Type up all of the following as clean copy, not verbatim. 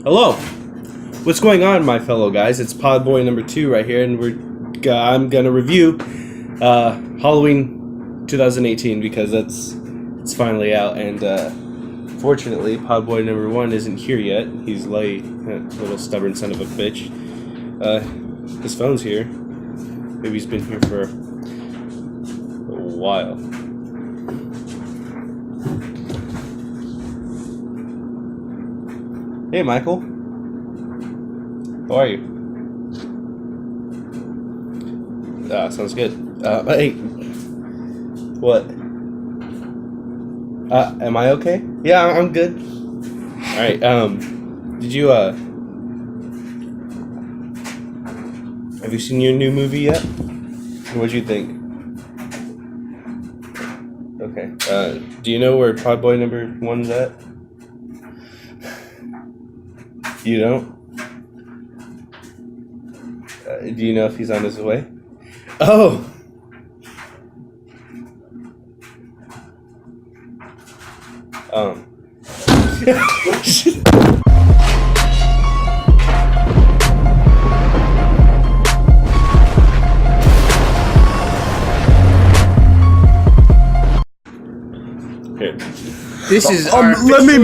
Hello. What's going on, my fellow guys? It's Podboy number 2 right here, and I'm gonna review Halloween 2018 because it's finally out, and fortunately, Podboy number 1 isn't here yet. He's late, little stubborn son of a bitch. His phone's here. Maybe he's been here for a while. Hey, Michael. How are you? Sounds good. Hey. What? Am I okay? Yeah, I'm good. Alright, did you, have you seen your new movie yet? What'd you think? Okay, do you know where Podboy number 1's at? You don't? Do you know if he's on his way? Oh! Here. This is our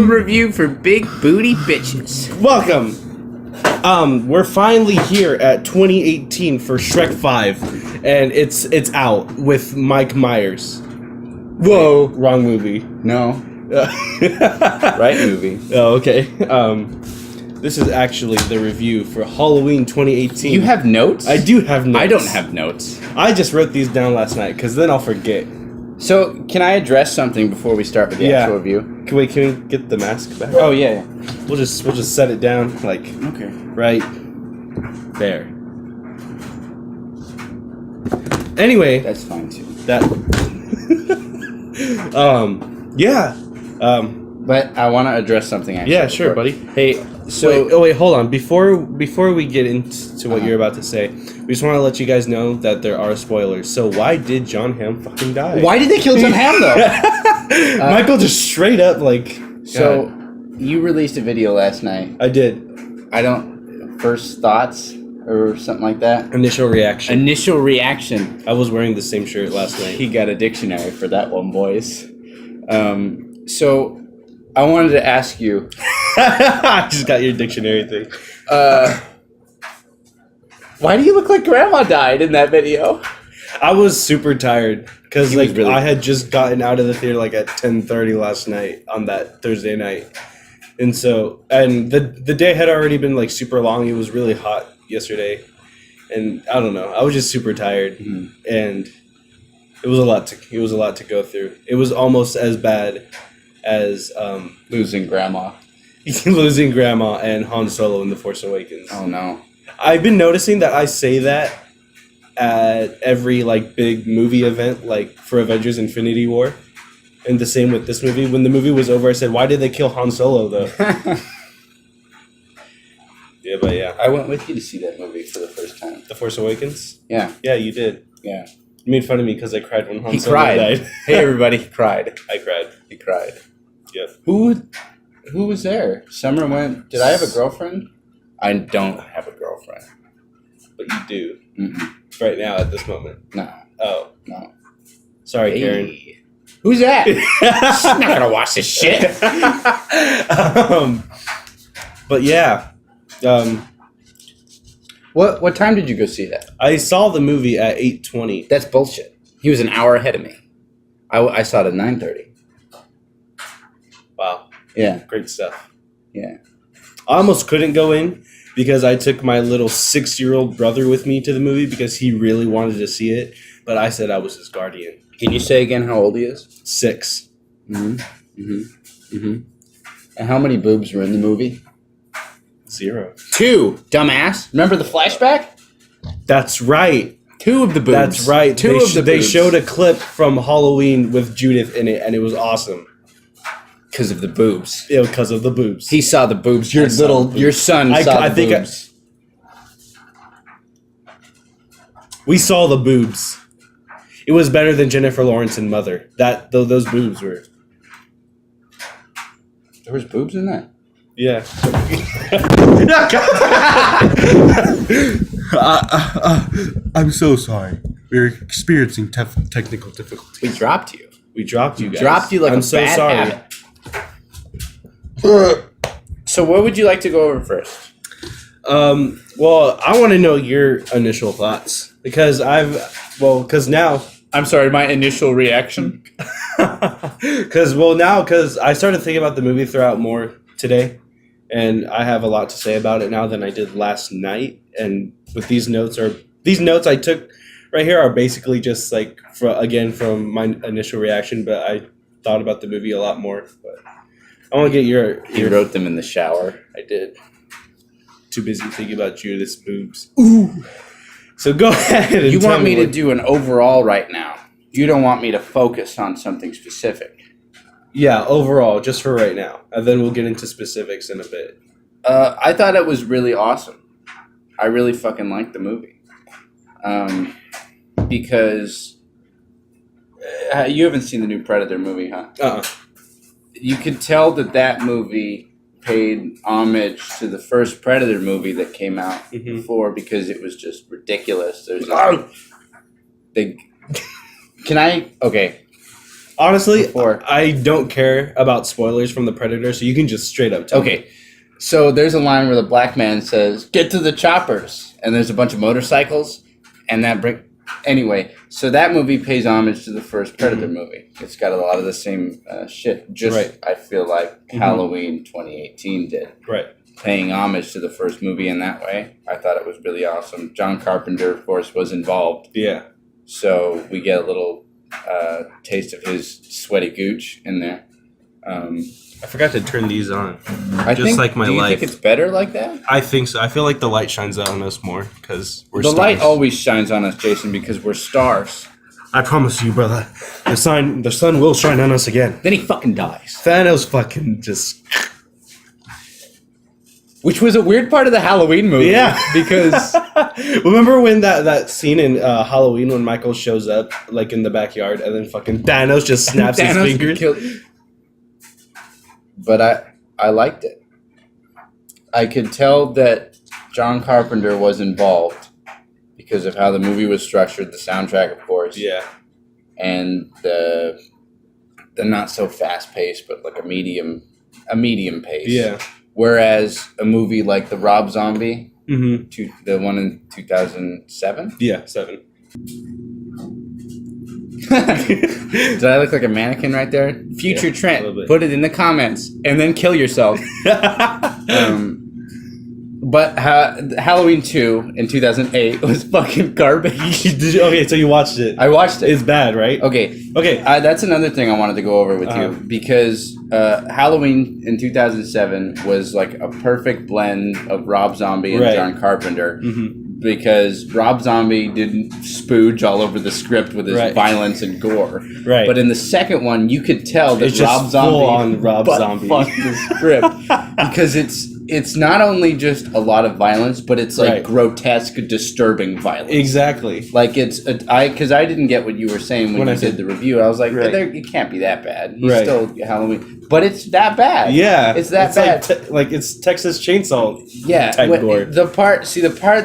review for Big Booty Bitches. Welcome! We're finally here at 2018 for Shrek 5, and it's out with Mike Myers. Whoa! Wrong movie. No. Right movie. Oh, okay. This is actually the review for Halloween 2018. You have notes? I do have notes. I don't have notes. I just wrote these down last night, because then I'll forget. So, can I address something before we start with the actual review? Can we get the mask back? Oh, yeah. We'll just set it down, like, Okay. right there. Anyway. That's fine, too. Yeah. But I want to address something, actually. Yeah, sure, buddy. Hey, So... wait, hold on. Before we get into what you're about to say, we just want to let you guys know that there are spoilers. So why did John Hamm fucking die? Why did they kill John Hamm, though? Michael just straight up, like... So, God. you released a video last night. I did. First thoughts or something like that? Initial reaction. Initial reaction. I was wearing the same shirt last night. He got a dictionary for that one, boys. So, I wanted to ask you... I just got your dictionary thing. Why do you look like Grandma died in that video? I was super tired because Really I had just gotten out of the theater like at 10:30 last night on that Thursday night, and the day had already been like super long. It was really hot yesterday, and I don't know. I was just super tired, and it was a lot to go through. It was almost as bad as Losing Grandma. losing Grandma and Han Solo in The Force Awakens. Oh no. I've been noticing that I say that at every like big movie event, like for Avengers Infinity War. And the same with this movie. When the movie was over, I said, why did they kill Han Solo though? Yeah. I went with you to see that movie for the first time. The Force Awakens? Yeah. Yeah, you did. Yeah. You made fun of me because I cried when Han He Solo cried. died. Hey everybody, he cried. I cried. He cried. Yeah. Who was there? Summer went, did I have a girlfriend? I don't have a girlfriend. But you do. Mm-mm. Right now at this moment. No. Oh. No. Sorry, Hey. Karen. Who's that? She's not gonna watch this shit. But yeah. What time did you go see that? I saw the movie at 8:20. That's bullshit. He was an hour ahead of me. I saw it at 9:30. Wow. Yeah. Great stuff. Yeah. I almost couldn't go in because I took my little 6-year-old brother with me to the movie because he really wanted to see it, but I said I was his guardian. Can you say again how old he is? 6. And how many boobs were in the movie? 0. 2, dumbass. Remember the flashback? That's right. 2 of the boobs. That's right. They They showed a clip from Halloween with Judith in it, and it was awesome. Because of the boobs. Yeah, because of the boobs. He saw the boobs. Your son saw the boobs. We saw the boobs. It was better than Jennifer Lawrence and Mother. Those boobs were. There was boobs in that. Yeah. I'm so sorry. We're experiencing technical difficulties. We dropped you. We dropped you guys. Dropped you like I'm a so bad sorry. habit. So what would you like to go over first? Well, I want to know your initial thoughts because now I'm sorry, my initial reaction. because I started thinking about the movie throughout more today, and I have a lot to say about it now than I did last night. And with these notes I took right here are basically just like from my initial reaction, but I thought about the movie a lot more. But I want to get your. You wrote them in the shower. I did. Too busy thinking about Judith's boobs. Ooh. So go ahead. And You tell want me to what- do an overall right now. You don't want me to focus on something specific. Yeah, overall, just for right now, and then we'll get into specifics in a bit. I thought it was really awesome. I really fucking liked the movie. Because you haven't seen the new Predator movie, huh? You could tell that movie paid homage to the first Predator movie that came out before because it was just ridiculous. There's okay. Honestly, Before. I don't care about spoilers from the Predator, so you can just straight up tell me. Okay. So there's a line where the black man says, "Get to the choppers," and there's a bunch of motorcycles, and anyway. So that movie pays homage to the first Predator movie. It's got a lot of the same shit. Just Right. I feel like Halloween 2018 did, Right. paying homage to the first movie in that way. I thought it was really awesome. John Carpenter, of course, was involved, Yeah. so we get a little taste of his sweaty gooch in there. I forgot to turn these on. I Just think, like my do you life. think it's better like that? I think so. I feel like the light shines out on us more because we're The stars. light always shines on us, Jason, because we're stars. I promise you, brother. The sun will shine on us again. Then he fucking dies. Thanos fucking just. Which was a weird part of the Halloween movie. Yeah. Because Remember when that scene in Halloween when Michael shows up like in the backyard and then fucking Thanos just snaps his fingers? But I liked it. I could tell that John Carpenter was involved because of how the movie was structured, the soundtrack, of course. Yeah. And the not so fast paced, but like a medium pace. Yeah. Whereas a movie like the Rob Zombie, Mm-hmm. the one in 2007. Yeah, 7. Did I look like a mannequin right there? Future Yeah, a little Trent, bit. put it in the comments and then kill yourself. But Halloween 2 in 2008 was fucking garbage. Okay, so you watched it. I watched it. It's bad, right? Okay, Okay. that's another thing I wanted to go over with you because Halloween in 2007 was like a perfect blend of Rob Zombie and Right. John Carpenter. Mm-hmm. Because Rob Zombie didn't spooge all over the script with his Right. violence and gore. Right. But in the second one, you could tell that It's just Rob Zombie full on Rob Zombie. fucked the script because it's not only just a lot of violence, but it's like Right. grotesque, disturbing violence. Exactly. Like because I didn't get what you were saying when When you I did said- the review. I was like, Right. it can't be that bad. He's Right. still Halloween, but it's that bad. Yeah. It's that bad. Like it's Texas Chainsaw. Yeah, type gore. the part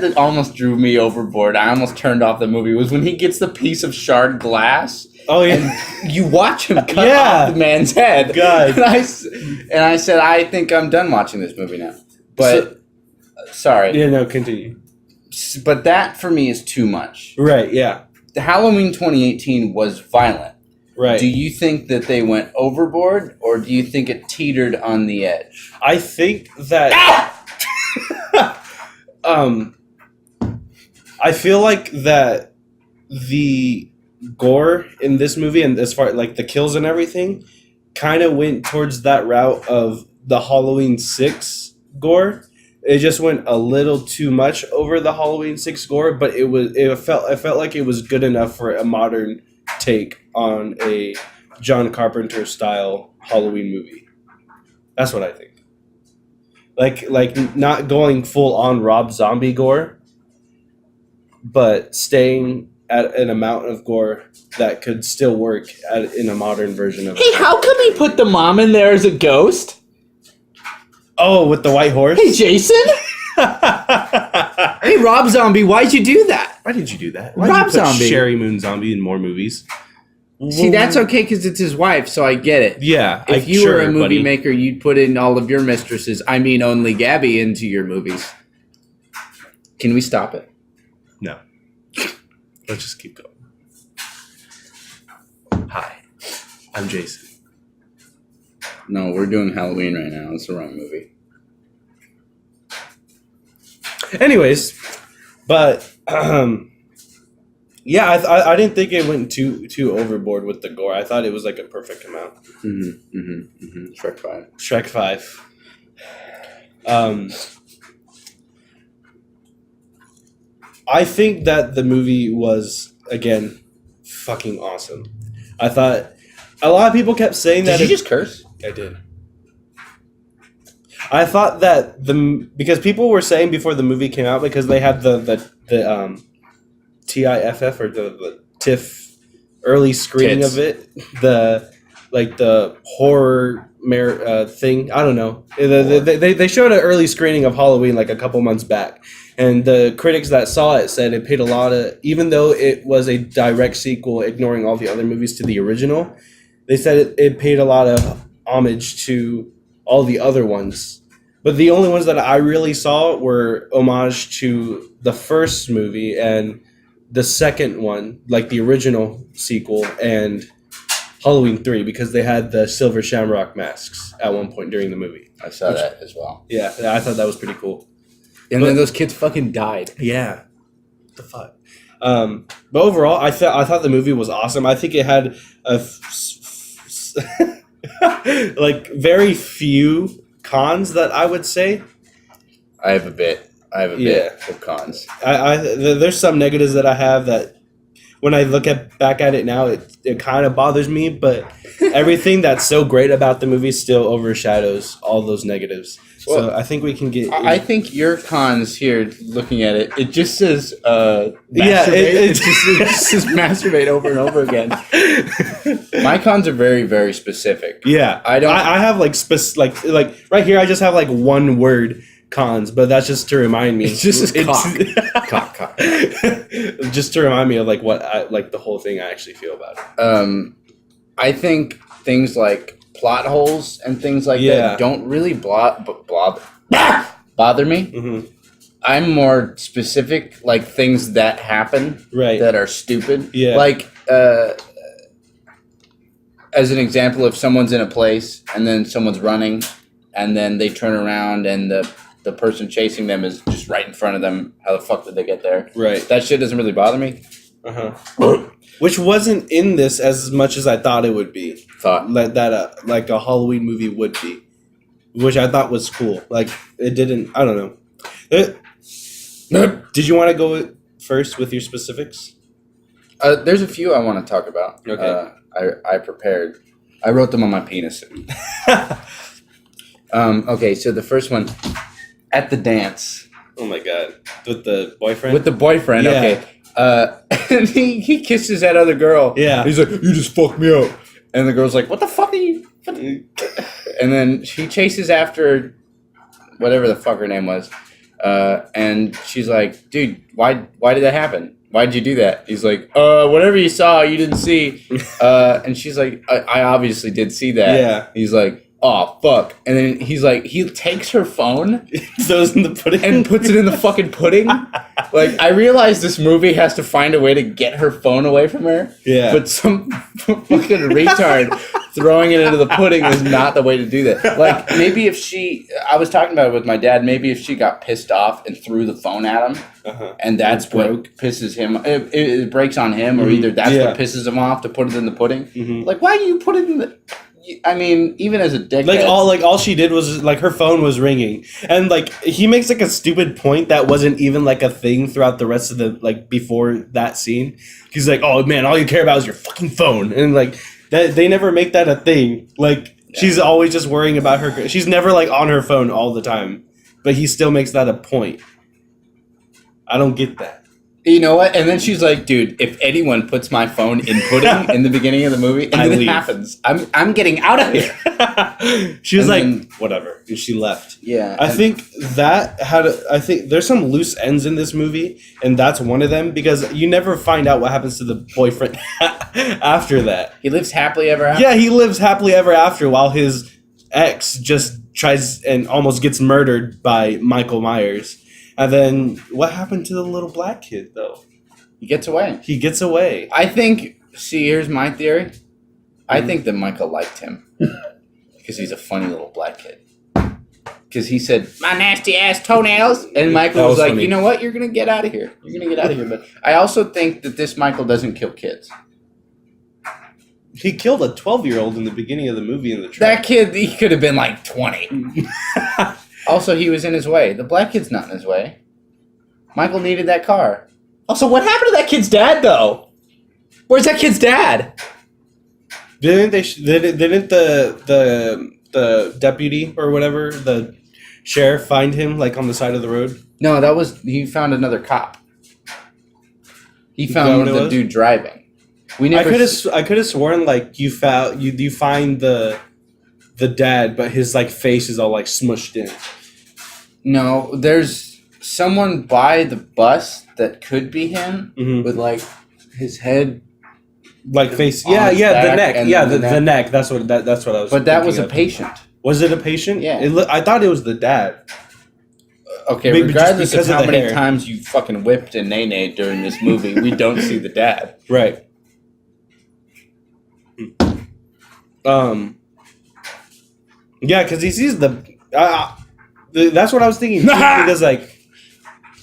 that almost drew me overboard, I almost turned off the movie, was when he gets the piece of shard glass Oh yeah. and you watch him cut Yeah. off the man's head. God. And I said, I think I'm done watching this movie now. But sorry, Yeah. No. Continue. but that for me is too much. Right. Yeah. The Halloween 2018 was violent. Right. Do you think that they went overboard, or do you think it teetered on the edge? I think that. I feel like that the gore in this movie and as far like the kills and everything kind of went towards that route of the Halloween 6 gore. It just went a little too much over the Halloween 6 gore, but it felt like it was good enough for a modern take on a John Carpenter style Halloween movie. That's what I think. Like not going full on Rob Zombie gore, but staying at an amount of gore that could still work in a modern version of it. Hey, how come he put the mom in there as a ghost? Oh, with the white horse. Hey, Jason. Hey, Rob Zombie, why'd you do that? Why did you do that? Rob Why'd you put Zombie. Sherry Moon Zombie in more movies? See, that's okay because it's his wife, so I get it. Yeah. If you were a movie buddy. maker, you'd put in all of your mistresses, I mean only Gabby, into your movies. Can we stop it? No. Let's just keep going. Hi, I'm Jason. No, we're doing Halloween right now. It's the wrong movie. Anyways, but yeah, I didn't think it went too overboard with the gore. I thought it was like a perfect amount. Shrek 5. Shrek 5. I think that the movie was, again, fucking awesome. I thought a lot of people kept saying that. Did you just curse? I did. I thought that because people were saying before the movie came out, because they had the TIFF or the TIFF early screening Tits. of it, the horror thing. I don't know. They showed an early screening of Halloween like a couple months back, and the critics that saw it said it paid a lot of, even though it was a direct sequel, ignoring all the other movies to the original. They said it paid a lot of homage to all the other ones. But the only ones that I really saw were homage to the first movie and the second one, like the original sequel, and Halloween 3, because they had the silver shamrock masks at one point during the movie. I saw that as well. Yeah, I thought that was pretty cool. And then those kids fucking died. Yeah. What the fuck? But overall, I thought the movie was awesome. I think it had like very few cons that I would say. I have a bit of cons. There's some negatives that I have that when I look back at it now, it kind of bothers me, but everything that's so great about the movie still overshadows all those negatives. Well, so I think we can get. I think your cons here, looking at it, it just says masturbate. Yeah, it just says masturbate over and over again. My cons are very, very specific. Yeah, I don't. I have like like right here. I just have like one word cons, but that's just to remind me. It's just cock. cock. Just to remind me of like what the whole thing I actually feel about it. I think things like plot holes and things like that don't really bother me. Mm-hmm. I'm more specific, like things that happen that are stupid. Yeah. Like, as an example, if someone's in a place and then someone's running and then they turn around and the person chasing them is just right in front of them, how the fuck did they get there? Right. That shit doesn't really bother me. Which wasn't in this as much as I thought it would be. Like a Halloween movie would be, which I thought was cool. Like it didn't. I don't know. Did you want to go first with your specifics? There's a few I want to talk about. Okay. I prepared. I wrote them on my penis. Okay, so the first one, at the dance. Oh my god, with the boyfriend. With the boyfriend. Yeah. Okay. And he kisses that other girl. Yeah. He's like, "You just fucked me up," and the girl's like, "What the fuck are you?" And then she chases after whatever the fuck her name was, and she's like, "Dude, why did that happen? Why did you do that?" He's like, whatever you saw, you didn't see." And she's like, I obviously did see that. Yeah. He's like, "Oh, fuck." And then he's like, he takes her phone throws in the pudding and puts it in the fucking pudding. Like, I realize this movie has to find a way to get her phone away from her. Yeah. But some fucking retard throwing it into the pudding is not the way to do that. Like, maybe if I was talking about it with my dad, maybe if she got pissed off and threw the phone at him, and that's what pisses him, it breaks on him, or either that's what pisses him off to put it in the pudding. Mm-hmm. Like, why do you put it in the... I mean, even as a dickhead... all she did was like her phone was ringing, and like he makes like a stupid point that wasn't even like a thing throughout the rest of the like before that scene. He's like, "Oh man, all you care about is your fucking phone," and like that they never make that a thing. Like she's always just worrying about her. She's never like on her phone all the time, but he still makes that a point. I don't get that. You know what? And then she's like, dude, if anyone puts my phone in pudding in the beginning of the movie, and then it happens, I'm getting out of here. She was And like, whatever. And she left. Yeah. I think I think there's some loose ends in this movie, and that's one of them, because you never find out what happens to the boyfriend after that. He lives happily ever after. Yeah, he lives happily ever after while his ex just tries and almost gets murdered by Michael Myers. And then what happened to the little black kid, though? He gets away. He gets away. I think, see, here's my theory. I think that Michael liked him because he's a funny little black kid. Because he said, my nasty ass toenails. And Michael was like, funny. You know what? You're going to get out of here. You're going to get out of here. But I also think that this Michael doesn't kill kids. He killed a 12-year-old in the beginning of the movie in the trailer. That kid, he could have been like 20. Also, he was in his way. The black kid's not in his way. Michael needed that car. Also, what happened to that kid's dad, though? Where's that kid's dad? Didn't the deputy or whatever, the sheriff, find him like on the side of the road? No, he found another cop. He found the dude driving. I could have sworn like you find the dad, but his like face is all like smushed in. No, there's someone by the bus that could be him with like his head, like face. Yeah, the neck. Yeah, the neck. That's what I was. But that was a patient. Was it a patient? Yeah. I thought it was the dad. Okay, maybe regardless of how many times you fucking whipped a nene during this movie, we don't see the dad. Right. Yeah, because he sees that's what I was thinking. Because like,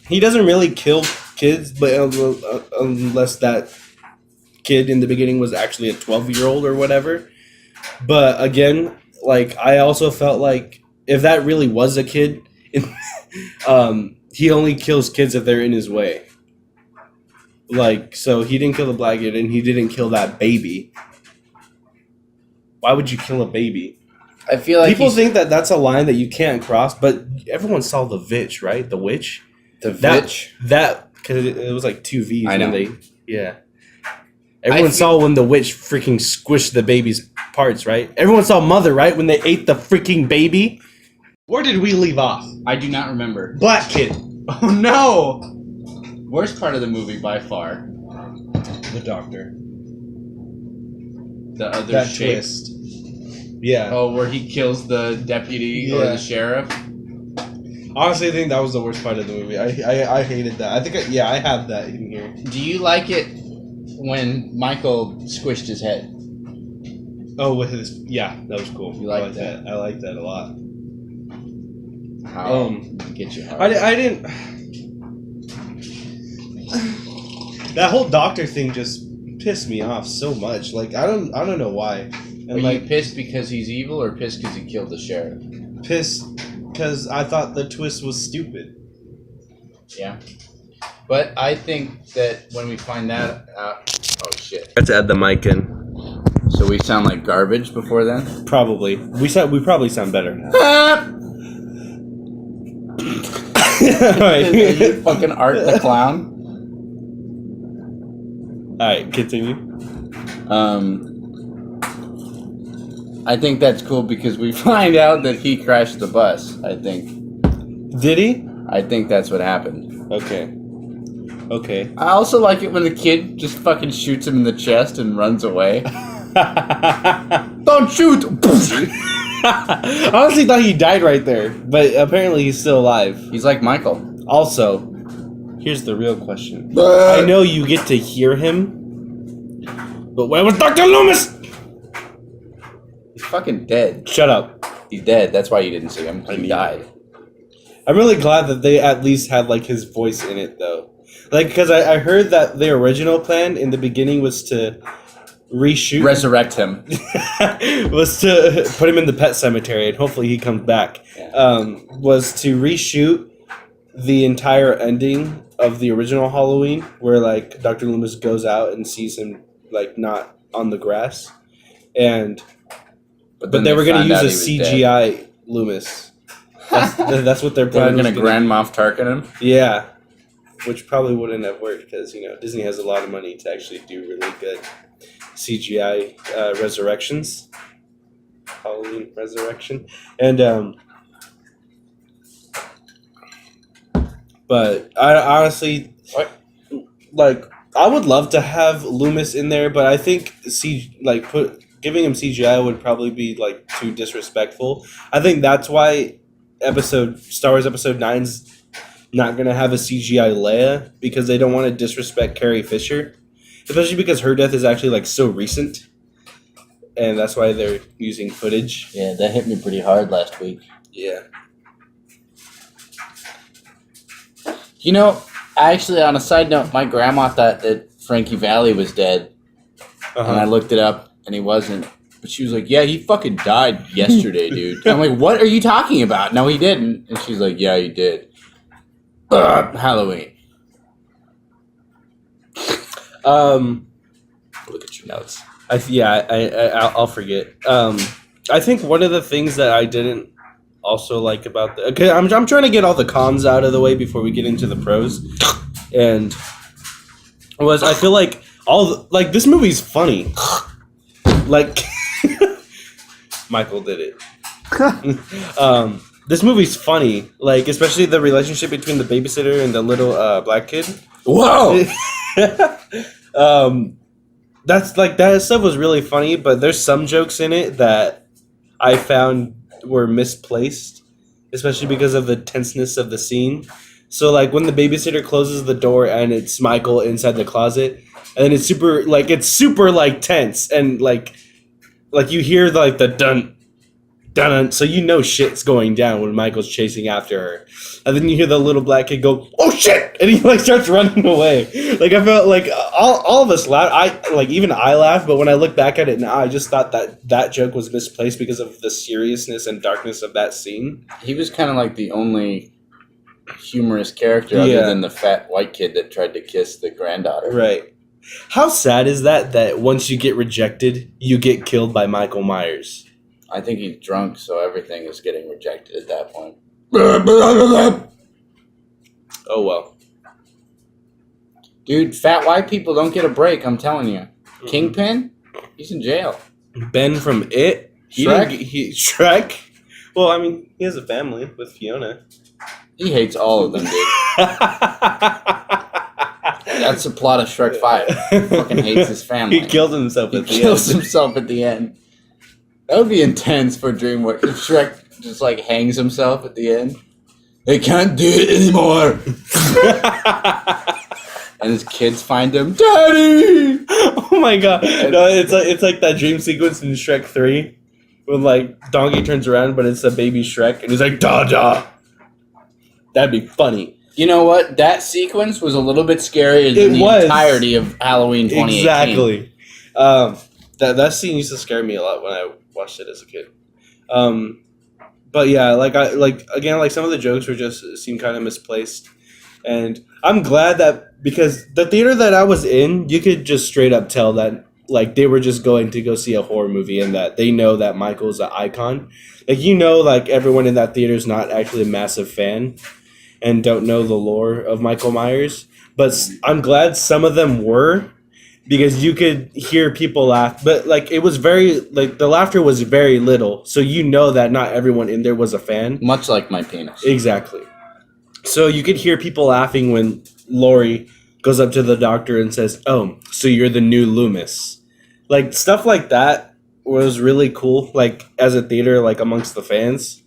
he doesn't really kill kids, but unless that kid in the beginning was actually a 12-year-old or whatever. But again, like, I also felt like if that really was a kid, he only kills kids if they're in his way. Like, so he didn't kill the black kid, and he didn't kill that baby. Why would you kill a baby? I feel like people think that that's a line that you can't cross, but everyone saw the Witch, right? The Witch. The Witch. That because it was like 2 V's. I know. Everyone saw when the witch freaking squished the baby's parts, right? Everyone saw Mother, right? When they ate the freaking baby. Where did we leave off? I do not remember. Black kid. Oh no! Worst part of the movie by far. The doctor. The other that shape. Twist. Yeah. Oh, where he kills the deputy or the sheriff. Honestly, I think that was the worst part of the movie. I hated that. I think I have that in here. Do you like it when Michael squished his head? Oh, with his that was cool. You like that? I like that a lot. How get you hard? I didn't. That whole doctor thing just pissed me off so much. Like I don't know why. And Are you pissed because he's evil, or pissed because he killed the sheriff? Pissed because I thought the twist was stupid. Yeah, but I think that when we find that out, oh shit! Let's add the mic in. So we sound like garbage before then? Probably. We probably sound better now. Are you fucking Art the Clown? Alright, continue. I think that's cool because we find out that he crashed the bus, I think. Did he? I think that's what happened. Okay. I also like it when the kid just fucking shoots him in the chest and runs away. Don't shoot! I honestly thought he died right there, but apparently he's still alive. He's like Michael. Also, here's the real question. I know you get to hear him, but where was Dr. Loomis? He's fucking dead. Shut up. He's dead. That's why you didn't see him. He died. I'm really glad that they at least had like his voice in it though. Like, because I heard that the original plan in the beginning was to resurrect him. Was to put him in the pet cemetery and hopefully he comes back. Yeah. Was to reshoot the entire ending of the original Halloween where like Dr. Loomis goes out and sees him like not on the grass, but they were going to use a CGI dead. Loomis. That's what they're planning. They're going to Grand Moff Tarkin him? Yeah. which probably wouldn't have worked because Disney has a lot of money to actually do really good CGI resurrections, Halloween Resurrection, and but I honestly I would love to have Loomis in there, but I think giving him CGI would probably be too disrespectful. I think that's why Star Wars Episode 9's not gonna have a CGI Leia because they don't want to disrespect Carrie Fisher, especially because her death is actually so recent, and that's why they're using footage. Yeah, that hit me pretty hard last week. Yeah. Actually, on a side note, my grandma thought that Frankie Valli was dead, and I looked it up, and he wasn't. But she was like, "Yeah, he fucking died yesterday, dude." I'm like, "What are you talking about?" No, he didn't. And she's like, "Yeah, he did." Halloween. Look at your notes. I'll forget. I think one of the things that I didn't also like about I'm trying to get all the cons out of the way before we get into the pros, and I feel like this movie's funny. Michael did it. This movie's funny, especially the relationship between the babysitter and the little black kid. Whoa! That stuff was really funny, but there's some jokes in it that I found were misplaced, especially because of the tenseness of the scene. So when the babysitter closes the door and it's Michael inside the closet, and it's super tense, and you hear the dun dun, so shit's going down when Michael's chasing after her, and then you hear the little black kid go, "Oh shit!" and he starts running away. I felt all of us laughed. Even I laughed, but when I look back at it now, I just thought that joke was misplaced because of the seriousness and darkness of that scene. He was kind of the only humorous character other than the fat white kid that tried to kiss the granddaughter. Right. How sad is that once you get rejected, you get killed by Michael Myers? I think he's drunk, so everything is getting rejected at that point. Oh well. Dude, fat white people don't get a break, I'm telling you. Kingpin? He's in jail. Ben from It? Shrek? Well, I mean, he has a family with Fiona. He hates all of them, dude. That's the plot of Shrek 5. He fucking hates his family. He killed himself at the end. He kills himself at the end. That would be intense for DreamWorks. If Shrek just hangs himself at the end. They can't do it anymore. And his kids find him, "Daddy!" Oh my god. No, it's like that dream sequence in Shrek 3 when Donkey turns around but it's a baby Shrek and he's like, "Dada!" That'd be funny. You know what? That sequence was a little bit scarier than entirety of Halloween 2018. Exactly. That scene used to scare me a lot when I watched it as a kid. But yeah, again, some of the jokes seemed kind of misplaced, and I'm glad that because the theater that I was in, you could just straight up tell that they were just going to go see a horror movie and that they know that Michael's an icon. Everyone in that theater is not actually a massive fan and don't know the lore of Michael Myers, but I'm glad some of them were. Because you could hear people laugh, but it was very the laughter was very little, so that not everyone in there was a fan. Much like my penis. Exactly. So you could hear people laughing when Laurie goes up to the doctor and says, "Oh, so you're the new Loomis." Stuff like that was really cool. As a theater, amongst the fans.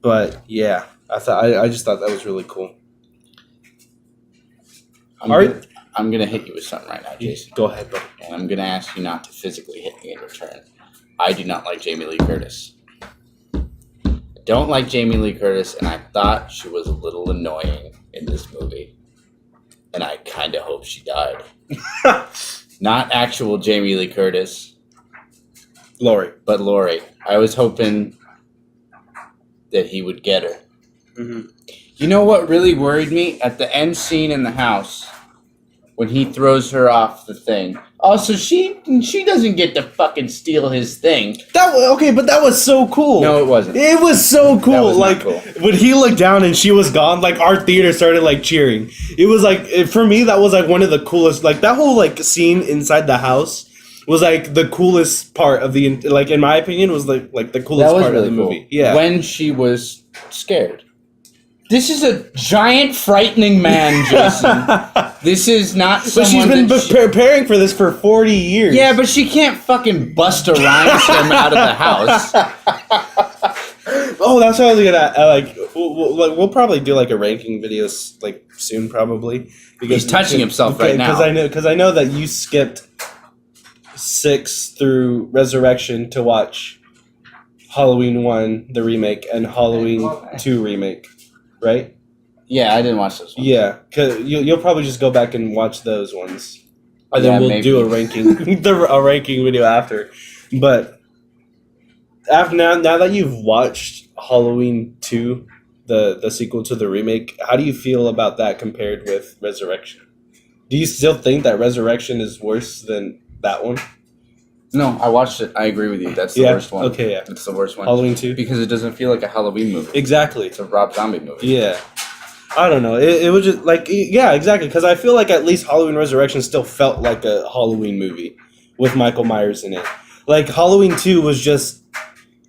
But yeah, I just thought that was really cool. I'm going to hit you with something right now, Jason. Go ahead, buddy. And I'm going to ask you not to physically hit me in return. I do not like Jamie Lee Curtis. I don't like Jamie Lee Curtis, and I thought she was a little annoying in this movie. And I kind of hope she died. Not actual Jamie Lee Curtis. Laurie. But Laurie. I was hoping that he would get her. Mm-hmm. You know what really worried me? At the end scene in the house, when he throws her off the thing. Also, she doesn't get to fucking steal his thing. But that was so cool. No, it wasn't. It was so cool. That was not like cool. when he looked down and she was gone, like our theater started like cheering. It was like for me that was like one of the coolest. Like that whole like scene inside the house was like the coolest part of the like in my opinion was like the coolest part really of the cool. movie. Yeah. When she was scared. This is a giant, frightening man, Jason. This is not someone But she's been that preparing for this for 40 years. Yeah, but she can't fucking Busta Rhymes him out of the house. Oh, that's what I was gonna like. We'll probably do like a ranking video like soon, probably. Because He's touching himself right now. Because I know that you skipped 6 through Resurrection to watch Halloween 1, the remake, and Halloween 2 remake, right? Yeah, I didn't watch those ones. Yeah, because you'll probably just go back and watch those ones, and then we'll maybe. do a ranking, a ranking video after. But now that you've watched Halloween 2, the sequel to the remake, how do you feel about that compared with Resurrection? Do you still think that Resurrection is worse than that one? No, I watched it. I agree with you. That's the worst one. Okay, yeah. It's the worst one. Halloween 2? Because it doesn't feel like a Halloween movie. Exactly. It's a Rob Zombie movie. Yeah. I don't know. It was just like, yeah, exactly. Because I feel like at least Halloween Resurrection still felt like a Halloween movie with Michael Myers in it. Like Halloween 2 was just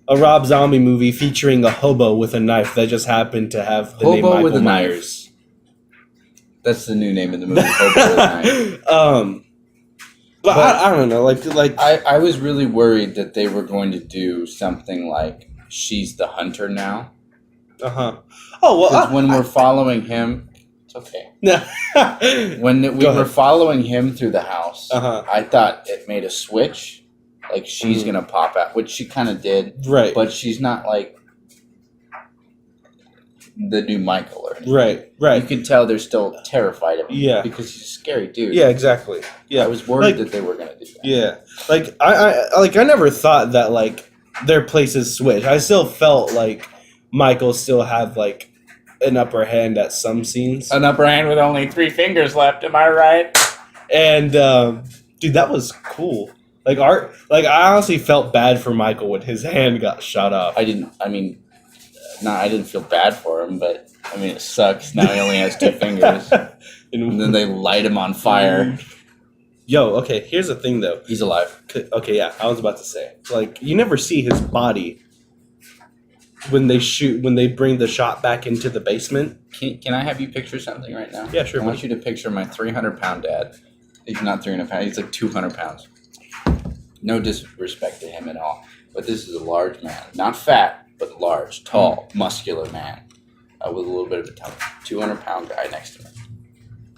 a Rob Zombie movie featuring a hobo with a knife that just happened to have the name Hobo Michael with a Myers. That's the new name of the movie. Hobo with a knife. But I don't know. Like I was really worried that they were going to do something like She's the Hunter now. Oh well. Because when we're following him, it's okay. When we were following him through the house, I thought it made a switch, like she's gonna pop out, which she kind of did, right? But she's not like the new Michael or anything. Right. You can tell they're still terrified of him. Yeah. Because he's a scary dude. Yeah, exactly. Yeah, I was worried that they were gonna do that. Yeah, like I never thought that like their places switch. I still felt like Michael still had like an upper hand at some scenes. An upper hand with only 3 fingers left. Am I right? And dude, that was cool. Like I honestly felt bad for Michael when his hand got shot off. I didn't feel bad for him, but I mean it sucks. Now he only has 2 fingers, and then they light him on fire. Yo, okay. Here's the thing, though. He's alive. Okay, yeah. I was about to say, like, you never see his body when they bring the shot back into the basement. Can I have you picture something right now? Yeah, sure. I want you to picture my 300-pound dad. He's not 300 pounds. He's like 200 pounds. No disrespect to him at all, but this is a large man, not fat, but large, tall, muscular man with a little bit of a tummy. 200-pound guy next to me,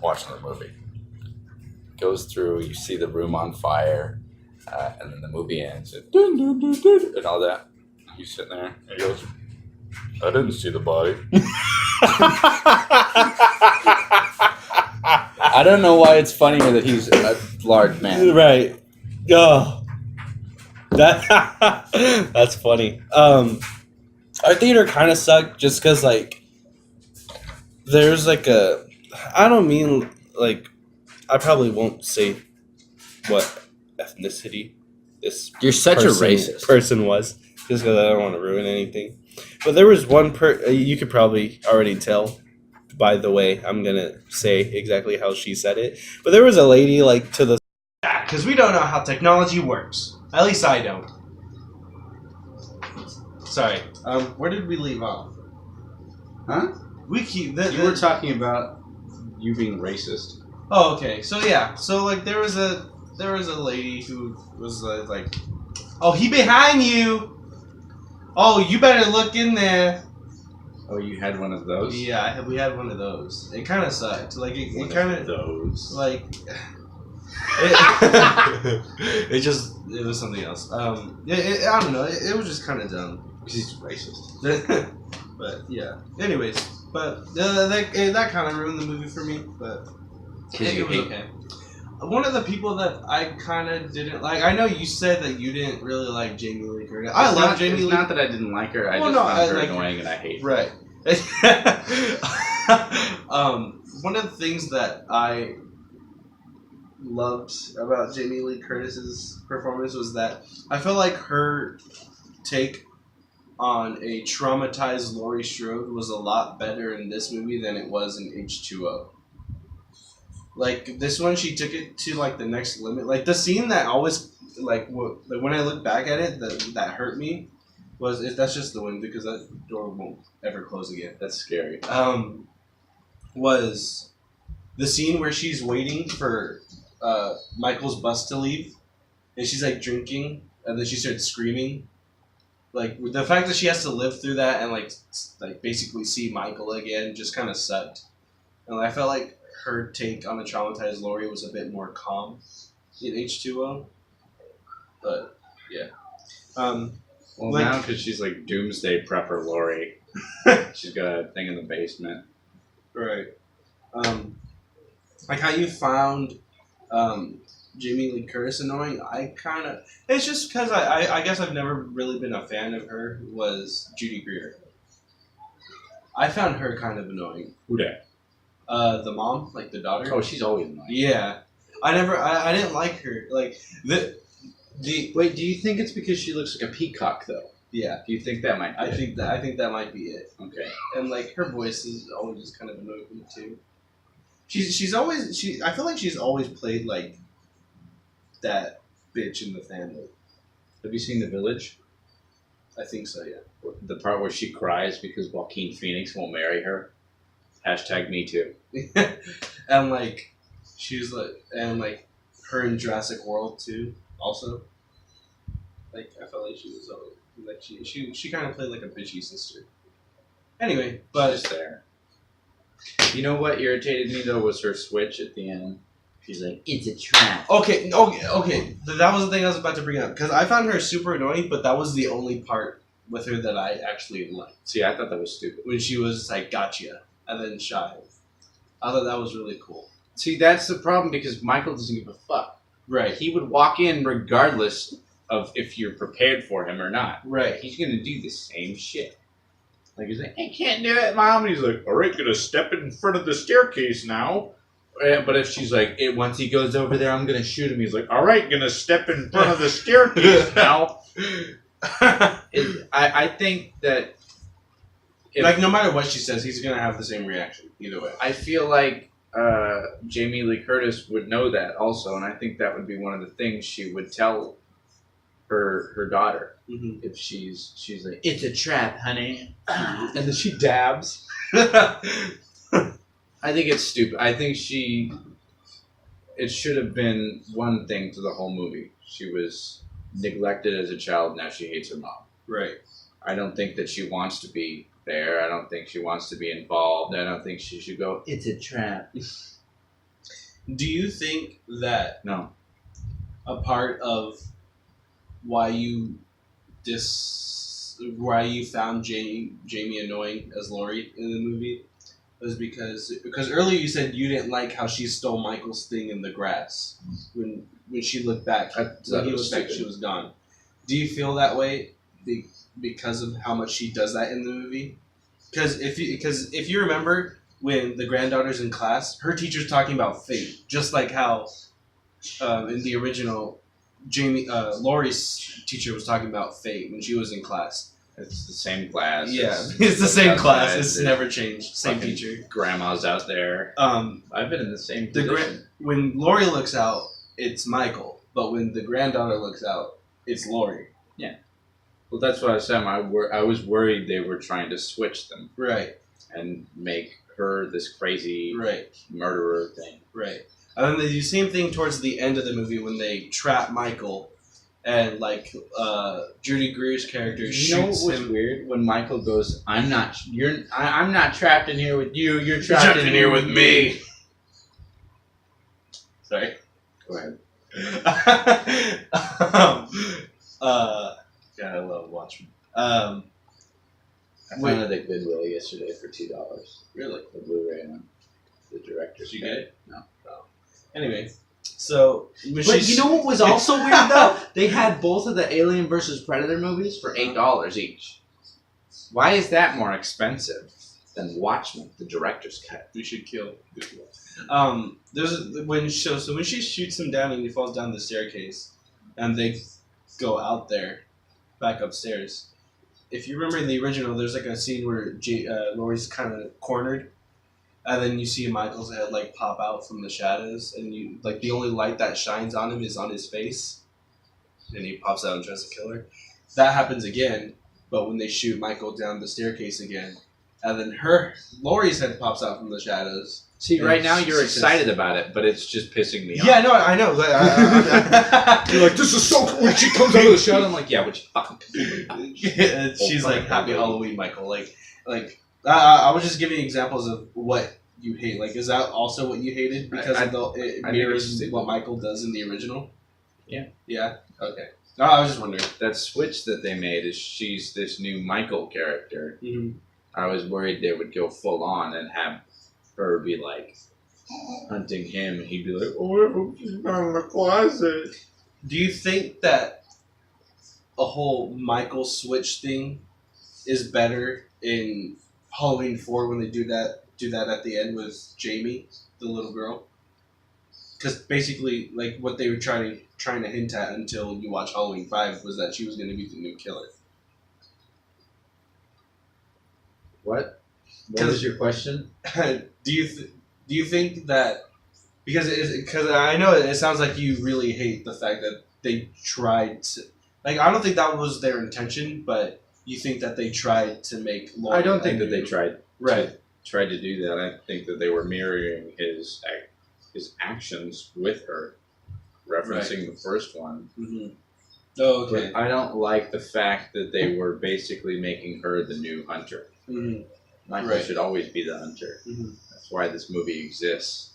watching the movie. Goes through, you see the room on fire, and then the movie ends, and all that. He's sitting there, and he goes, I didn't see the body. I don't know why it's funnier that he's a large man. Right. Oh. That's funny. Our theater kind of sucked just because, like, there's, like, I don't mean, like, I probably won't say what ethnicity this You're such a racist person was, just because I don't want to ruin anything. But there was one you could probably already tell by the way I'm gonna say exactly how she said it. But there was a lady like to the because we don't know how technology works. At least I don't. Sorry. Where did we leave off? Huh? We keep You were talking about you being racist. Oh, okay. So yeah. So like there was a lady who was like, "Oh, he behind you. Oh, you better look in there." Oh, you had one of those? Yeah, we had one of those. It kind of sucked. Like it kind of those. like it was something else. I don't know. It was just kind of dumb. Because he's racist. But yeah. Anyways, but that kind of ruined the movie for me. But it was okay. One of the people that I kind of didn't like. I know you said that you didn't really like Jamie Lee Curtis. I love Jamie Lee. It's not that I didn't like her. I just found her annoying and I hate her. Right. One of the things that I loved about Jamie Lee Curtis's performance was that I felt like her take on a traumatized Laurie Strode was a lot better in this movie than it was in H2O. Like this one, she took it to like the next limit. Like the scene that always like when I look back at it, that hurt me was that's just the wind because that door won't ever close again. That's scary. Was the scene where she's waiting for Michael's bus to leave, and she's like drinking, and then she starts screaming. Like the fact that she has to live through that and like basically see Michael again just kind of sucked. And I felt like her take on the traumatized Laurie was a bit more calm in H2O. But yeah. Well, like, now because she's like doomsday prepper Laurie, she's got a thing in the basement. Right. Like how you found Jamie Lee Curtis annoying, it's just because I guess I've never really been a fan of her, was Judy Greer. I found her kind of annoying. Who dat? The mom, like the daughter. Oh, she's always annoying. Yeah. I didn't like her. Like the Wait, do you think it's because she looks like a peacock though? Yeah. Do you think that might be I think that might be it. Okay. And like her voice is always just kind of annoying me too. She's always I feel like she's always played like that bitch in the family. Have you seen The Village? I think so, yeah. The part where she cries because Joaquin Phoenix won't marry her. #me too. And like she's like her in Jurassic World too, also. Like I felt like she was like she kind of played like a bitchy sister. Anyway, but She's just there. You know what irritated me though was her switch at the end. She's like, "It's a trap." Okay. That was the thing I was about to bring up because I found her super annoying, but that was the only part with her that I actually liked. See, I thought that was stupid. When she was like, "Gotcha," and then shy. I thought that was really cool. See, that's the problem because Michael doesn't give a fuck. Right. He would walk in regardless of if you're prepared for him or not. Right. He's gonna do the same shit. Like he's like, "I can't do it, Mom." And he's like, "All right, gonna step in front of the staircase now." But if she's like, once he goes over there, I'm gonna shoot him. He's like, "All right, gonna step in front of the staircase now." I think that like no matter what she says, he's gonna have the same reaction either way. I feel like Jamie Lee Curtis would know that also, and I think that would be one of the things she would tell her daughter if she's like, "It's a trap, honey," and then she dabs. I think it's stupid. I think it should have been one thing to the whole movie. She was neglected as a child. Now she hates her mom. Right. I don't think that she wants to be there. I don't think she wants to be involved. I don't think she should go, "It's a trap." Do you think that No. a part of why you found Jamie annoying as Laurie in the movie was because earlier you said you didn't like how she stole Michael's thing in the grass when she looked back when he was back she was gone. Do you feel that way because of how much she does that in the movie? Because if you remember when the granddaughter's in class, her teacher's talking about fate, just like how in the original Laurie's teacher was talking about fate when she was in class. It's the same class. Yeah, it's the same class. It's never changed. Same teacher. Grandma's out there. I've been in the same position. When Laurie looks out, it's Michael. But when the granddaughter looks out, it's Laurie. Yeah. Well, that's what I was saying. I was worried they were trying to switch them. Right. And make her this crazy murderer thing. Right. And then they do the same thing towards the end of the movie when they trap Michael. And like Judy Greer's character shoots him. You know what was weird? When Michael goes, I'm not trapped in here with you. You're trapped in here with me. Sorry. Go ahead. God, I love Watchmen. I found it at Goodwill yesterday for $2. Really? The Blu-ray on the director's. Did you get it? No. Anyway. So, but you know what was also weird though? They had both of the Alien vs. Predator movies for $8 each. Why is that more expensive than Watchmen, the director's cut. We should kill Goodwill. When she shoots him down and he falls down the staircase, and they go out there, back upstairs. If you remember in the original, there's like a scene where Laurie's kind of cornered, and then you see Michael's head like pop out from the shadows, and you like the only light that shines on him is on his face, and he pops out and tries to kill her. That happens again, but when they shoot Michael down the staircase again, and then Laurie's head pops out from the shadows. See, And right now you're she's excited about it, but it's just pissing me off. Yeah, no, I know. You're like, this is so cool. When she comes out of the shadow, I'm like, yeah, which fucking She's like, Happy Halloween, Michael. I was just giving examples of what you hate. Like, is that also what you hated because it mirrors what Michael does in the original? Yeah. Yeah. Okay. No, I was just wondering. That switch that they made is she's this new Michael character. Mm-hmm. I was worried they would go full on and have her be like hunting him, and he'd be like, "Oh, she's not in the closet." Do you think that a whole Michael switch thing is better in Halloween 4 when they do that at the end with Jamie, the little girl? Because basically, like what they were trying to hint at until you watch Halloween 5 was that she was going to be the new killer. What was your question? Do you think that because I know it sounds like you really hate the fact that they tried to, like, I don't think that was their intention, but you think that they tried to make Laurie I don't think that they tried to do that. I think that they were mirroring his actions with her, referencing the first one. Mm-hmm. Oh, okay. But I don't like the fact that they were basically making her the new hunter. Mm-hmm. Michael should always be the hunter. Mm-hmm. That's why this movie exists.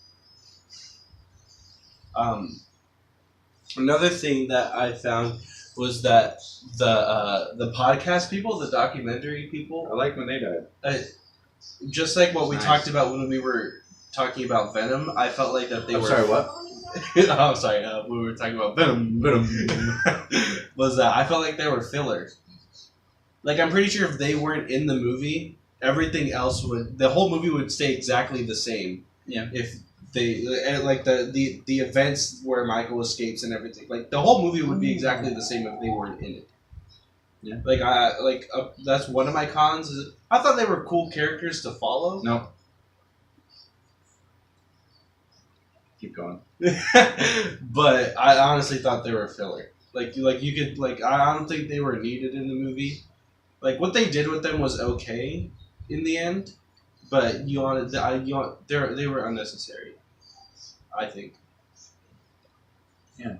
Another thing that I found was that the podcast people, the documentary people, I like when they died. just like what we Nice. talked about when we were talking about Venom, I felt like that they I'm were. sorry, what? Oh, sorry. We were talking about Venom. Was that I felt like they were filler. Like, I'm pretty sure if they weren't in the movie, everything else the whole movie would stay exactly the same. Yeah. If they like the events where Michael escapes and everything, like the whole movie would be exactly the same if they weren't in it. Yeah. Like that's one of my cons. Is I thought they were cool characters to follow. No. Keep going. But I honestly thought they were filler. Like you could I don't think they were needed in the movie. Like what they did with them was okay in the end, but they were unnecessary. I think. Yeah.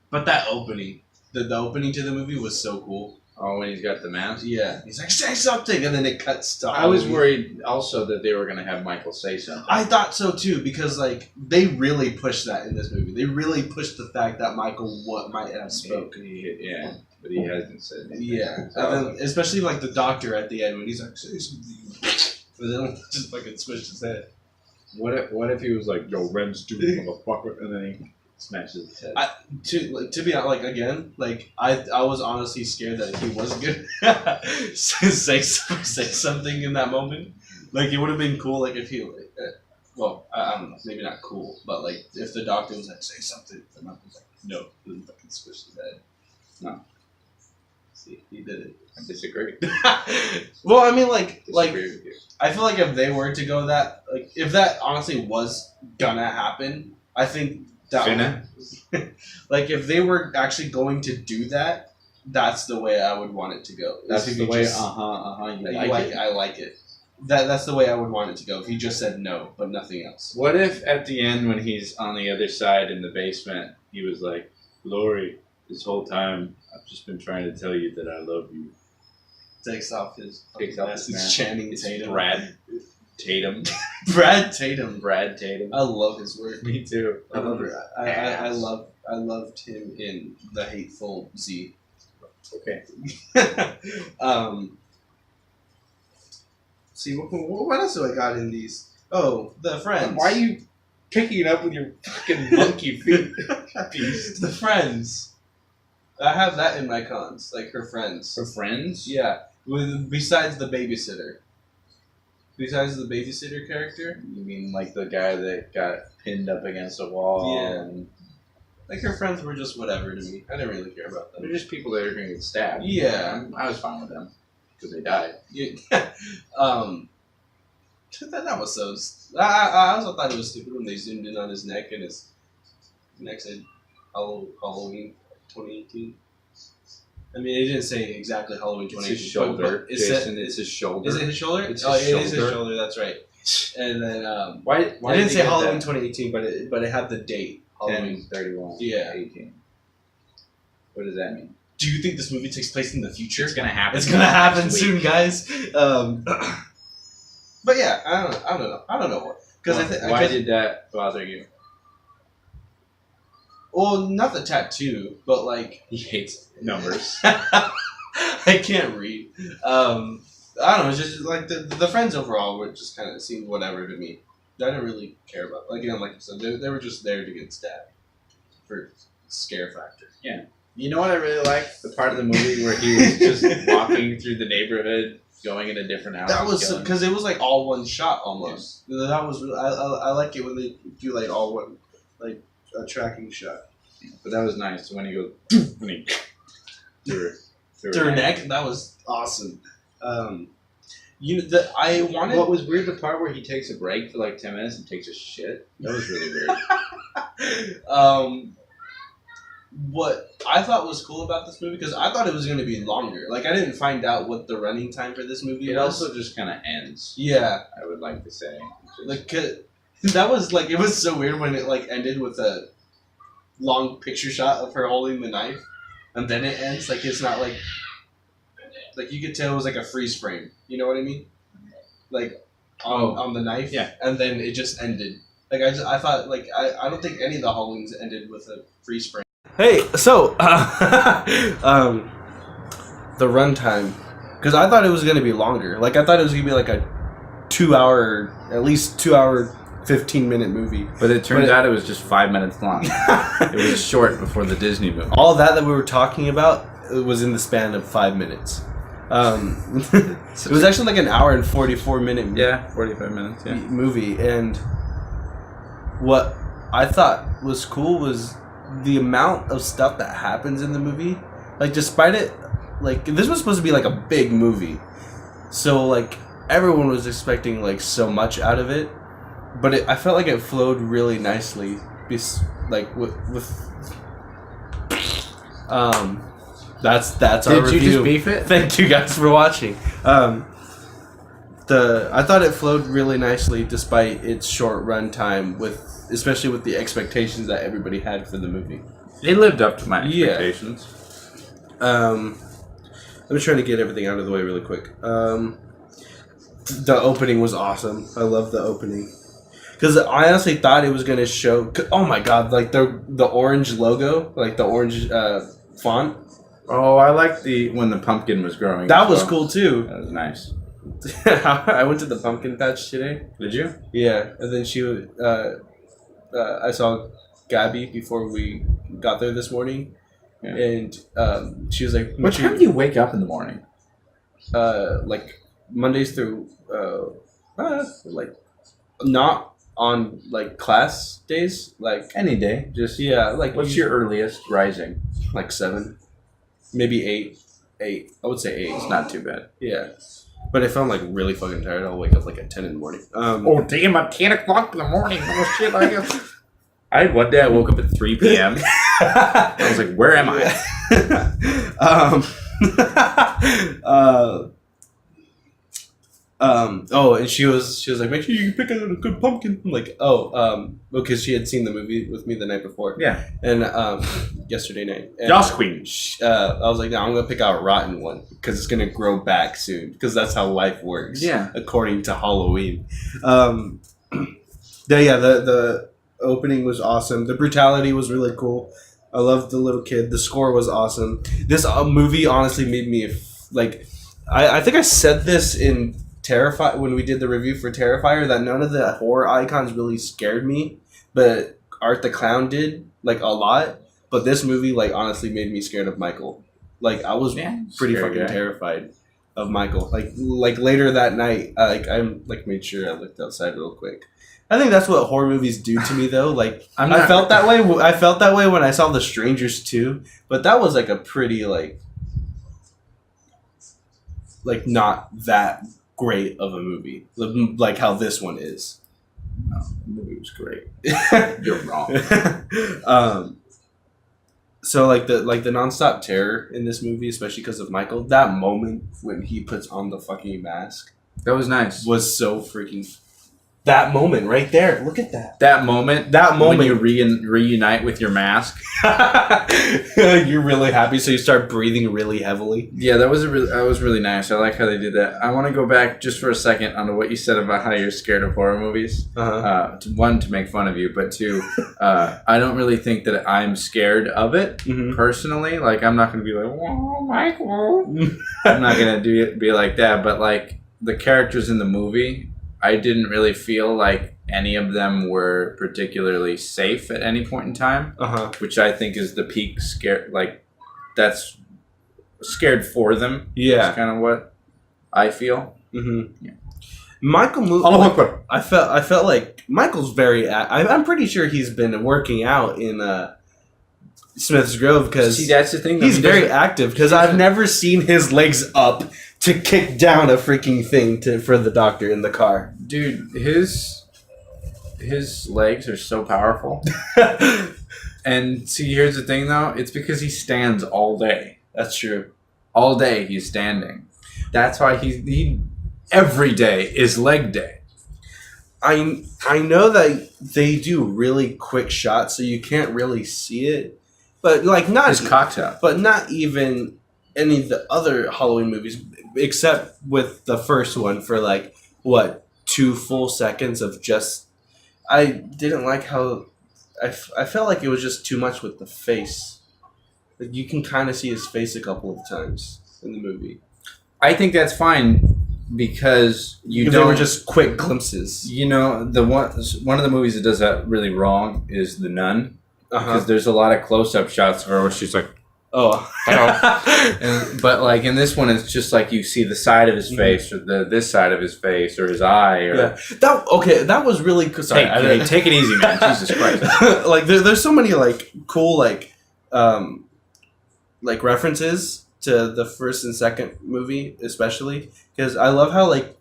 But that opening, the opening to the movie was so cool. Oh, when he's got the mask? Yeah, he's like, say something, and then it cuts to I was Halloween. worried also that they were going to have Michael say something. I thought so too, because like they really pushed that in this movie. They really pushed the fact that Michael might have spoke. Yeah, but he hasn't said anything. Yeah, and then especially like the doctor at the end when he's like, say something, but then just fucking squished his head. What if he was like, yo, Ren's stupid motherfucker, and then he smashes his head? To be honest, like again, like I was honestly scared that he wasn't gonna say something in that moment. Like it would have been cool, like if he, well, I don't know, maybe not cool, but like if the doctor was like, say something, the mouth was like, no, then fucking squish his head. No. See, he did it. I disagree. Well, I mean, like Disagree with you. I feel like if they were to go that, like if that honestly was gonna happen, I think that Finna? like if they were actually going to do that, that's the way I would want it to go. That's If the he way, just- you I like it? I like it. That's the way I would want it to go. If he just said no, but nothing else. What if at the end when he's on the other side in the basement, he was like, Lori, this whole time I've just been trying to tell you that I love you. Takes off his Takes off his It's mask. Channing It's Tatum. Brad Tatum. Brad Tatum. Brad Tatum. I love his work. Me too. I love it. I ass. loved him in The Hateful Z. Okay. See what else do I got in these? Oh, the Friends. Why are you picking it up with your fucking monkey feet? Beast. The Friends. I have that in my cons, like her friends. For friends? Yeah, besides the babysitter. Besides the babysitter character, You mean like the guy that got pinned up against a wall? Yeah. And like her friends were just whatever to me. I didn't really care about they're them. just people that are going to get stabbed. Yeah. I was fine with them because they died. Yeah. That was so. I also thought it was stupid when they zoomed in on his neck and his neck said Halloween 2018. I mean, it didn't say exactly Halloween It's 2018. his shoulder, But Jason. It's his shoulder. Is it his shoulder? It's oh, his it is his shoulder. shoulder. That's right. And then Why? it didn't say Halloween 2018, but it had the date. Halloween. 10/31. Yeah. 18. What does that mean? Do you think this movie takes place in the future? It's gonna happen. It's gonna happen next soon, week. guys. But yeah, I don't know what. Because Why did that bother you? Well, not the tattoo, but like He hates numbers. I can't read. I don't know. It's just like the friends overall were just kind of seemed whatever to me. I didn't really care about. Like like you said, they were just there to get stabbed for scare factor. You know what I really liked? The part of the movie where he was just walking through the neighborhood, going in a different house. That was killing- because it was like all one shot almost. That was really, I like it when they do like all one like a tracking shot. But that was nice when he goes when he through Through her neck, that was awesome. I wanted. What was weird, the part where he takes a break for like 10 minutes and takes a shit? That was really weird. What I thought was cool about this movie, because I thought it was going to be longer. Like, I didn't find out what the running time for this movie It was. also just kind of ends, Yeah. I would like to say. Just- Like, that was, like, it was so weird when it, like, ended with a long picture shot of her holding the knife, and then it ends. Like, it's not, like, you could tell it was, like, a freeze frame. You know what I mean? Like, on the knife. Yeah. And then it just ended. Like, I thought, like, I don't think any of the Halloweens ended with a freeze frame. Hey, so, the runtime, because I thought it was going to be longer. Like, I thought it was going to be like a 2 hour, at least 2 hour, 15-minute movie. But it turns But it- out it was just 5 minutes long. It was short before the Disney movie. All that we were talking about was in the span of 5 minutes. It was actually like an hour and 44-minute Yeah, 45 minutes, yeah. movie, and what I thought was cool was the amount of stuff that happens in the movie. Like, despite it, like, this was supposed to be like a big movie, so like everyone was expecting like so much out of it, but I felt like it flowed really nicely. Like with that's our Did you review. just beef it? Thank you guys for watching. I thought it flowed really nicely despite its short run time, especially with the expectations that everybody had for the movie. It lived up to my Yeah. expectations. I'm just trying to get everything out of the way really quick. The opening was awesome. I love the opening. Because I honestly thought it was going to show... Oh my god, like the orange logo, like the orange font. Oh, I liked when the pumpkin was growing. That as was well. cool too. That was nice. I went to the pumpkin patch today. Did you? Yeah, and then I saw Gabby before we got there this morning, Yeah. and she was like, What time do you wake up in the morning? like Mondays through like not on like class days, like Any day. Just yeah, like What's your earliest rising? like 7, maybe 8. I would say 8. It's not too bad. Yeah, but if I'm like really fucking tired, I'll wake up like at 10 in the morning. Oh damn! At 10 o'clock in the morning. Oh shit! I guess. One day I woke up at 3 p.m. I was like, "Where am I?" And she was like, make sure you pick out a good pumpkin. I'm like, because she had seen the movie with me the night before. Yeah. And yesterday night. And, Joss Queen. I was like, no, I'm gonna pick out a rotten one because it's gonna grow back soon because that's how life works. Yeah. According to Halloween. The opening was awesome. The brutality was really cool. I loved the little kid. The score was awesome. This movie honestly made me I think I said this in when we did the review for Terrifier, that none of the horror icons really scared me, but Art the Clown did, like, a lot. But this movie, like, honestly made me scared of Michael. Like, I was pretty scary fucking guy. terrified. of Michael. Like later that night, I made sure I looked outside real quick. I think that's what horror movies do to me, though. Like I felt that way. I felt that way when I saw The Strangers 2, but that was like a pretty like not that great of a movie, like how this one is. No, the movie was great. You're wrong. So like the nonstop terror in this movie, especially because of Michael, that moment when he puts on the fucking mask That was nice. was so freaking. That moment right there. Look at that. That moment when you reunite with your mask. You're really happy, so you start breathing really heavily. Yeah, that was really nice. I like how they did that. I want to go back just for a second onto what you said about how you're scared of horror movies. One, to make fun of you, but two, I don't really think that I'm scared of it personally. Like, I'm not going to be like, "Whoa, Michael." I'm not going to be like that. But like the characters in the movie, I didn't really feel like any of them were particularly safe at any point in time, which I think is the peak scare. Like, that's scared for them. Yeah, that's kind of what I feel. Yeah. Michael, I felt like Michael's very. I'm pretty sure he's been working out in Smith's Grove because see, that's the thing. He's very active because I've never seen his legs up to kick down a freaking thing for the doctor in the car. Dude, his legs are so powerful. And see, here's the thing though, it's because he stands all day. That's true. All day he's standing. That's why he every day is leg day. I know that they do really quick shots, so you can't really see it. But like not his cock's out. But not even any of the other Halloween movies, except with the first one for like what 2 full seconds of just. I didn't like how I felt like it was just too much with the face. Like you can kind of see his face a couple of times in the movie. I think that's fine because they were just quick glimpses. You know, one of the movies that does that really wrong is The Nun, because there's a lot of close-up shots of her where she's like, oh. But like in this one, it's just like you see the side of his face or this side of his face or his eye. Or that was really cool. Sorry, hey, take it easy, man. Jesus Christ. Like there's so many like cool like references to the first and second movie, especially because I love how like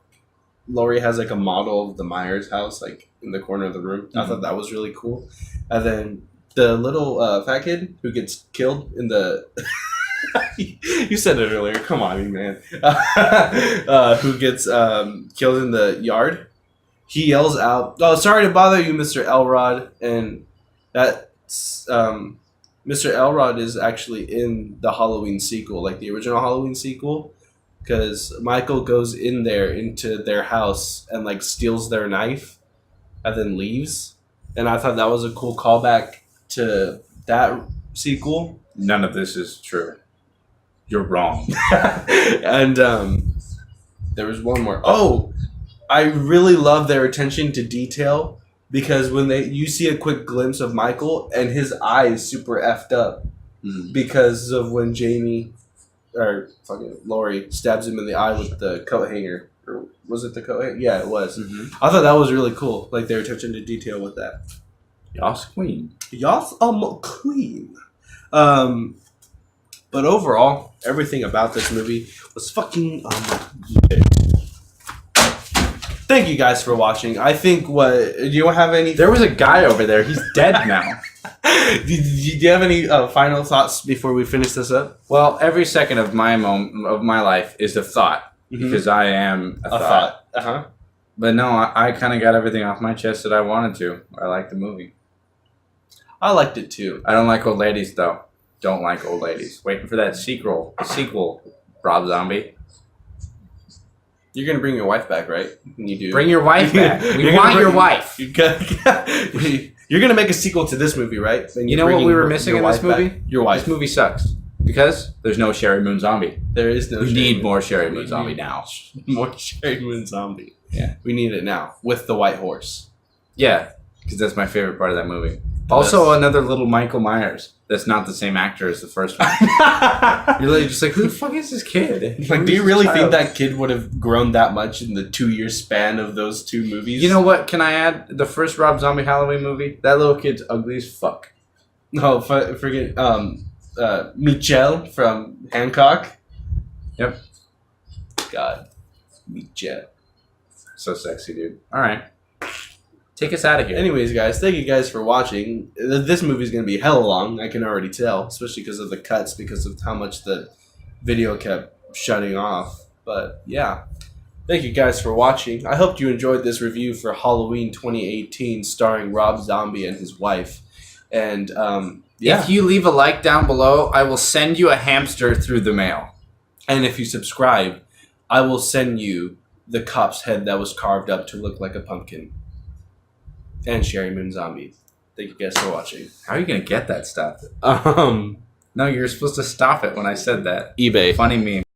Laurie has like a model of the Myers house like in the corner of the room. I thought that was really cool, and then the little fat kid who gets killed in the. You said it earlier. Come on, man. Who gets killed in the yard? He yells out, "Oh, sorry to bother you, Mr. Elrod," and that's Mr. Elrod is actually in the Halloween sequel, like the original Halloween sequel, because Michael goes in there into their house and like steals their knife, and then leaves. And I thought that was a cool callback to that sequel. None of this is true. You're wrong. And there was one more. Oh, I really love their attention to detail because when you see a quick glimpse of Michael and his eye is super effed up because of when Jamie or fucking Laurie stabs him in the eye with the coat hanger. Or was it the coat hanger? Yeah, it was. I thought that was really cool. Like their attention to detail with that. Yas queen. Yas queen. But overall, everything about this movie was fucking amazing. Thank you guys for watching. I think do you have any? There was a guy over there. He's dead now. Do you have any final thoughts before we finish this up? Well, every second of my life is a thought because I am a thought. But no, I kind of got everything off my chest that I wanted to. I liked the movie. I liked it too. I don't like old ladies though. Don't like old ladies. Waiting for that sequel, Rob Zombie. You're gonna bring your wife back, right? When you do, bring your wife back. We want your wife. You're gonna make a sequel to this movie, right? And you know what we were missing in this movie? Back. Your wife. This movie sucks because there's no Sherry Moon Zombie. There is no. We need more Sherry Moon Zombie now. More Sherry Moon Zombie. Yeah, we need it now with the white horse. Yeah, because that's my favorite part of that movie. Also, another little Michael Myers. That's not the same actor as the first one. You're like, just like, who the fuck is this kid? Like, do you really think that kid would have grown that much in the 2-year span of those two movies? You know what? Can I add the first Rob Zombie Halloween movie? That little kid's ugly as fuck. No, forget Michelle from Hancock. Yep. God, Michelle. So sexy, dude. All right. Take us out of here. Anyways, guys, thank you guys for watching. This movie's gonna be hella long. I can already tell, especially because of the cuts, because of how much the video kept shutting off. But yeah, thank you guys for watching. I hope you enjoyed this review for Halloween 2018, starring Rob Zombie and his wife. And yeah, If you leave a like down below, I will send you a hamster through the mail. and if you subscribe, I will send you the cop's head that was carved up to look like a pumpkin. And Sherry Moon Zombie. Thank you guys for watching. How are you going to get that stuff? No, you're supposed to stop it when I said that. eBay. Funny meme.